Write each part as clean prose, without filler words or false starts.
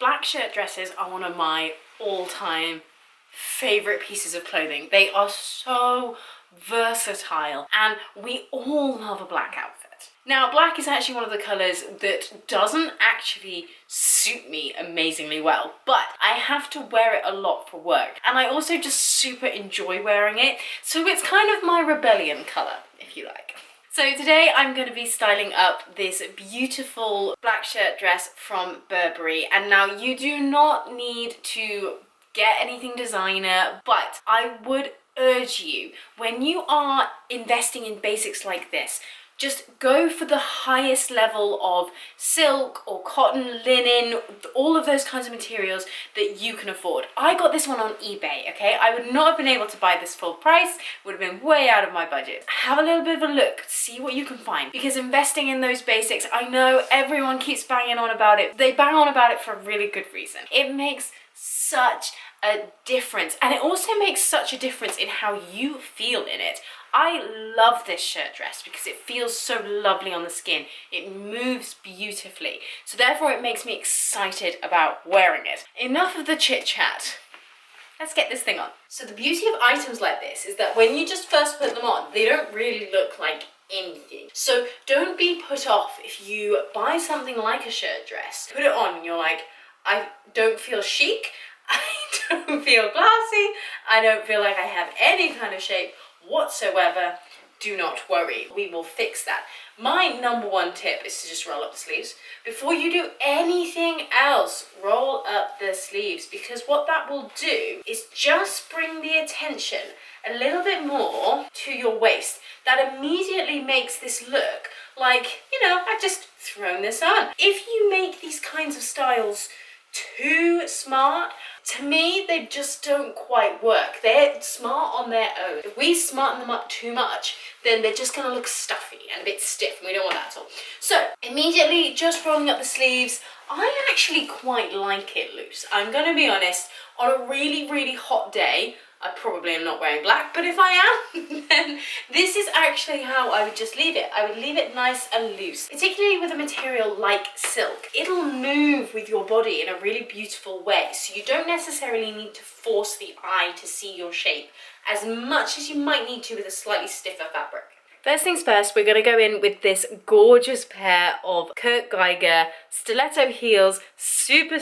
Black shirt dresses are one of my all-time favorite pieces of clothing. They are so versatile and we all love a black outfit. Now, black is actually one of the colors that doesn't actually suit me amazingly well, but I have to wear it a lot for work, and I also just super enjoy wearing it, so it's kind of my rebellion color, if you like. So today I'm going to be styling up this beautiful black shirt dress from Burberry, and now you do not need to get anything designer, but I would urge you, when you are investing in basics like this, just go for the highest level of silk or cotton, linen, all of those kinds of materials that you can afford. I got this one on eBay, okay? I would not have been able to buy this full price, would have been way out of my budget. Have a little bit of a look, see what you can find, because investing in those basics, I know everyone keeps banging on about it. They bang on about it for a really good reason. It makes such a difference, and it also makes such a difference in how you feel in it. I love this shirt dress because it feels so lovely on the skin. It moves beautifully, so therefore it makes me excited about wearing it. Enough of the chit chat. Let's get this thing on. So the beauty of items like this is that when you just first put them on, they don't really look like anything. So don't be put off if you buy something like a shirt dress, put it on and you're like, I don't feel chic, I don't feel classy, I don't feel like I have any kind of shape whatsoever. Do not worry, we will fix that. My number one tip is to just roll up the sleeves. Before you do anything else, roll up the sleeves, because what that will do is just bring the attention a little bit more to your waist. That immediately makes this look like, you know, I've just thrown this on. If you make these kinds of styles too smart, to me they just don't quite work. They're smart on their own. If we smarten them up too much, then they're just gonna look stuffy and a bit stiff, and we don't want that at all. So immediately just rolling up the sleeves. I actually quite like it loose, I'm gonna be honest. On a really hot day, I probably am not wearing black, but if I am, then this is actually how I would just leave it. I would leave it nice and loose, particularly with a material like silk. It'll move with your body in a really beautiful way, so you don't necessarily need to force the eye to see your shape as much as you might need to with a slightly stiffer fabric. First things first, we're going to go in with this gorgeous pair of Kurt Geiger stiletto heels, super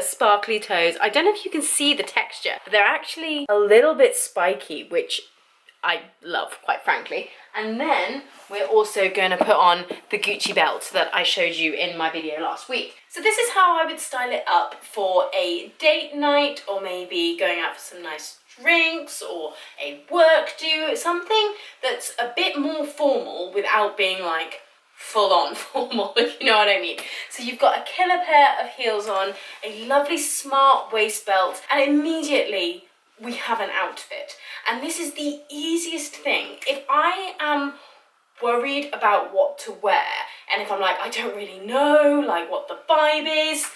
sparkly toes. I don't know if you can see the texture, but they're actually a little bit spiky, which I love, quite frankly. And then we're also going to put on the Gucci belt that I showed you in my video last week. So this is how I would style it up for a date night, or maybe going out for some nice drinks or a work do, something that's a bit more formal without being like full on formal, if you know what I mean. So you've got a killer pair of heels on, a lovely smart waist belt, and immediately we have an outfit. And this is the easiest thing. If I am worried about what to wear, and if I'm like, I don't really know like what the vibe is,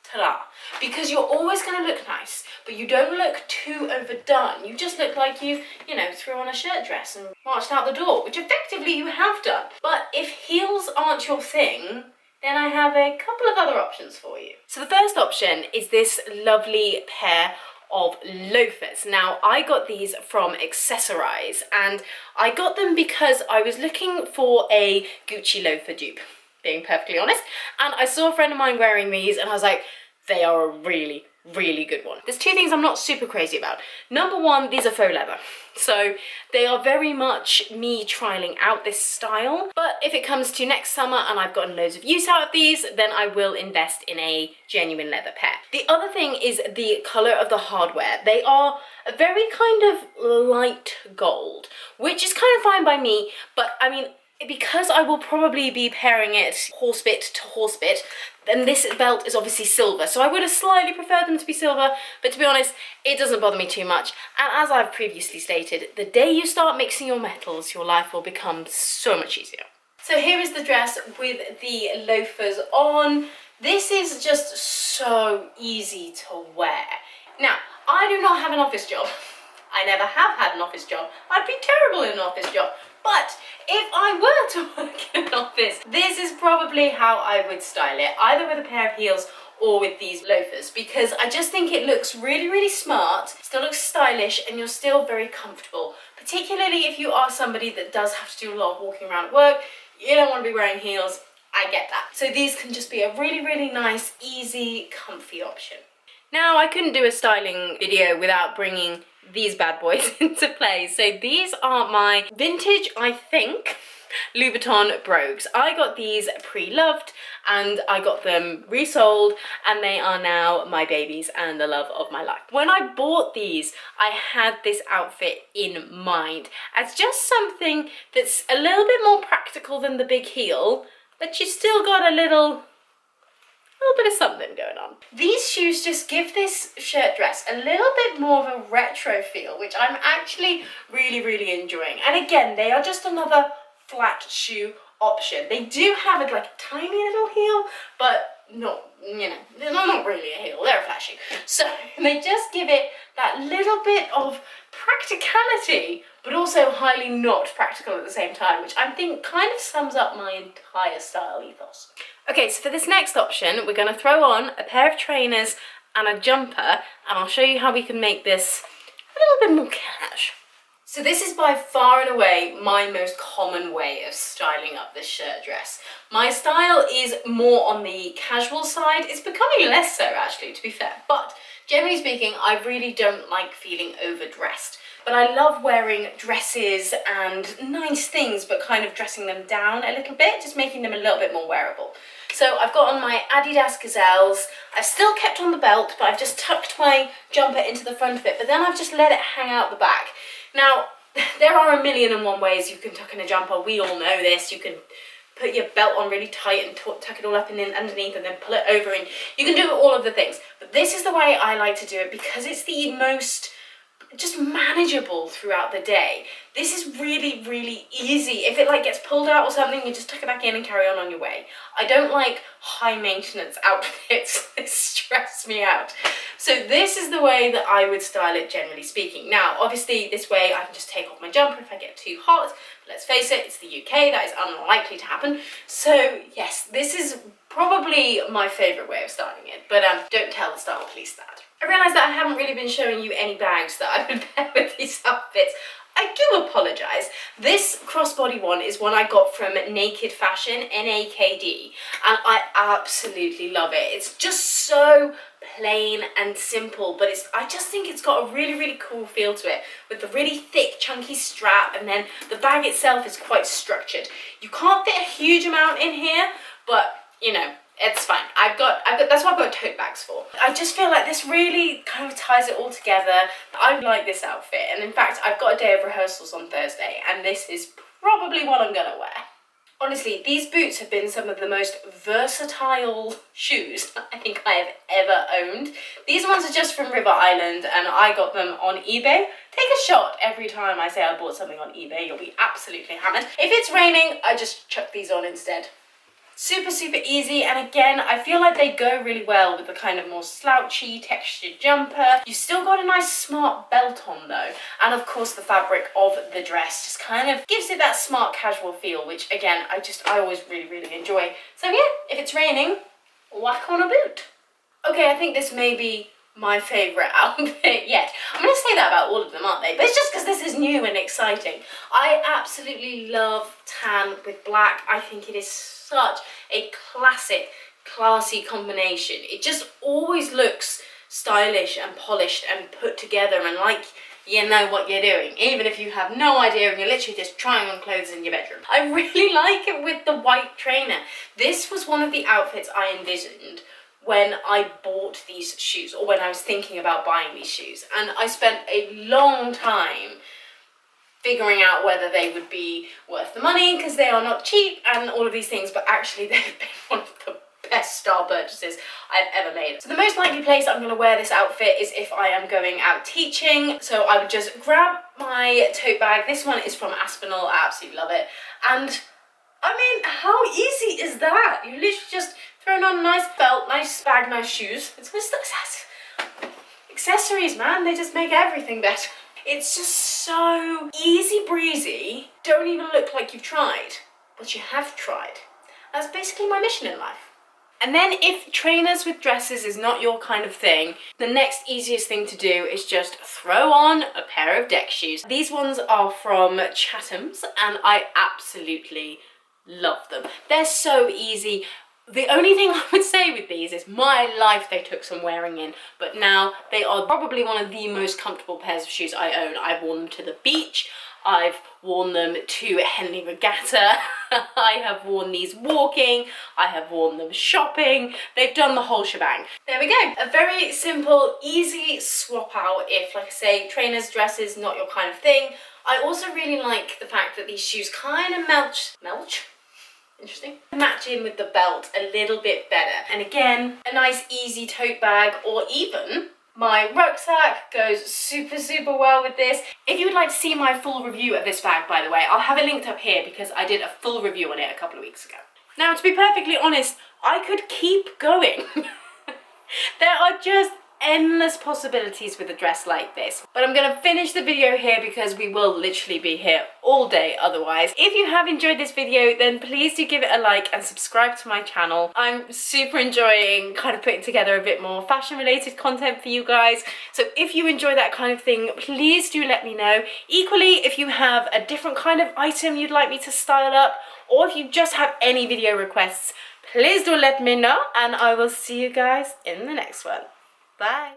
ta-da. Because you're always going to look nice, but you don't look too overdone. You just look like you know, threw on a shirt dress and marched out the door, which effectively you have done. But if heels aren't your thing, then I have a couple of other options for you. So the first option is this lovely pair of loafers. Now, I got these from Accessorize, and I got them because I was looking for a Gucci loafer dupe, being perfectly honest, and I saw a friend of mine wearing these and I was like, they are a really good one. There's two things I'm not super crazy about. Number one, these are faux leather, so they are very much me trialing out this style, but if it comes to next summer and I've gotten loads of use out of these, then I will invest in a genuine leather pair. The other thing is the color of the hardware. They are a very kind of light gold, which is kind of fine by me, but I mean, because I will probably be pairing it horsebit to horsebit, then this belt is obviously silver, so I would have slightly preferred them to be silver, but to be honest, it doesn't bother me too much. And as I've previously stated, the day you start mixing your metals, your life will become so much easier. So here is the dress with the loafers on. This is just so easy to wear. Now, I do not have an office job. I never have had an office job. I'd be terrible in an office job. But if I were to work in an office, this is probably how I would style it, either with a pair of heels or with these loafers, because I just think it looks really, really smart, still looks stylish, and you're still very comfortable. Particularly if you are somebody that does have to do a lot of walking around at work, you don't want to be wearing heels, I get that. So these can just be a really, really nice, easy, comfy option. Now, I couldn't do a styling video without bringing these bad boys into play. So these are my vintage, I think, Louboutin brogues. I got these pre-loved and I got them resold, and they are now my babies and the love of my life. When I bought these, I had this outfit in mind as just something that's a little bit more practical than the big heel, but you still got a little bit of something going on. These shoes just give this shirt dress a little bit more of a retro feel, which I'm actually really, really enjoying. And again, they are just another flat shoe option. They do have a like tiny little heel, but not, you know, they're not really a heel, they're a flat shoe. So they just give it that little bit of practicality, but also highly not practical at the same time, which I think kind of sums up my entire style ethos. Okay, so for this next option, we're going to throw on a pair of trainers and a jumper, and I'll show you how we can make this a little bit more cash. So this is by far and away my most common way of styling up this shirt dress. My style is more on the casual side. It's becoming less so actually, to be fair, but generally speaking, I really don't like feeling overdressed. But I love wearing dresses and nice things, but kind of dressing them down a little bit, just making them a little bit more wearable. So I've got on my Adidas Gazelles. I've still kept on the belt, but I've just tucked my jumper into the front of it, but then I've just let it hang out the back. Now, there are 1,000,001 ways you can tuck in a jumper. We all know this. You can put your belt on really tight and tuck it all up and then underneath and then pull it over, and you can do all of the things. But this is the way I like to do it because it's the most just manageable throughout the day. This is really, really easy. If it like gets pulled out or something, you just tuck it back in and carry on your way. I don't like high maintenance outfits. They stress me out. So this is the way that I would style it, generally speaking. Now, obviously this way I can just take off my jumper if I get too hot. But let's face it, it's the UK, that is unlikely to happen. So yes, this is probably my favorite way of styling it, but don't tell the style police that. I realise that I haven't really been showing you any bags that I would pair with these outfits. I do apologise. This crossbody one is one I got from Naked Fashion, NAKD, and I absolutely love it. It's just so plain and simple, but I just think it's got a really, really cool feel to it, with the really thick, chunky strap, and then the bag itself is quite structured. You can't fit a huge amount in here, but you know, it's fine. That's what I've got tote bags for. I just feel like this really kind of ties it all together. I like this outfit, and in fact, I've got a day of rehearsals on Thursday, and this is probably what I'm gonna wear. Honestly, these boots have been some of the most versatile shoes I think I have ever owned. These ones are just from River Island, and I got them on eBay. Take a shot every time I say I bought something on eBay. You'll be absolutely hammered. If it's raining, I just chuck these on instead. Super, super easy, and again, I feel like they go really well with the kind of more slouchy textured jumper. You've still got a nice smart belt on though, and of course the fabric of the dress just kind of gives it that smart casual feel, which again, I always really, really enjoy. So yeah, if it's raining, whack on a boot. Okay, I think this may be my favourite outfit yet. I'm going to say that about all of them, aren't they? But it's just because this is new and exciting. I absolutely love tan with black. I think it is such a classic, classy combination. It just always looks stylish and polished and put together and like you know what you're doing, even if you have no idea and you're literally just trying on clothes in your bedroom. I really like it with the white trainer. This was one of the outfits I envisioned when I bought these shoes, or when I was thinking about buying these shoes, and I spent a long time figuring out whether they would be worth the money, because they are not cheap and all of these things, but actually they've been one of the best style purchases I've ever made. So the most likely place I'm going to wear this outfit is if I am going out teaching, so I would just grab my tote bag. This one is from Aspinall, I absolutely love it, and I mean, how easy is that? You literally just thrown on a nice belt, nice bag, nice shoes. It's just accessories, man. They just make everything better. It's just so easy breezy. Don't even look like you've tried, but you have tried. That's basically my mission in life. And then if trainers with dresses is not your kind of thing, the next easiest thing to do is just throw on a pair of deck shoes. These ones are from Chatham's and I absolutely love them. They're so easy. The only thing I would say with these is my life they took some wearing in, but now they are probably one of the most comfortable pairs of shoes I own. I've worn them to the beach, I've worn them to Henley Regatta, I have worn these walking, I have worn them shopping. They've done the whole shebang. There we go. A very simple, easy swap out if, like I say, trainers, dresses, not your kind of thing. I also really like the fact that these shoes kind of interesting. Match in with the belt a little bit better. And again, a nice easy tote bag, or even my rucksack goes super, super well with this. If you would like to see my full review of this bag, by the way, I'll have it linked up here because I did a full review on it a couple of weeks ago. Now, to be perfectly honest, I could keep going. There are just endless possibilities with a dress like this, but I'm gonna finish the video here because we will literally be here all day otherwise. If you have enjoyed this video, then please do give it a like and subscribe to my channel. I'm super enjoying kind of putting together a bit more fashion related content for you guys, so if you enjoy that kind of thing, please do let me know. Equally, if you have a different kind of item you'd like me to style up, or if you just have any video requests, please do let me know, and I will see you guys in the next one. Bye.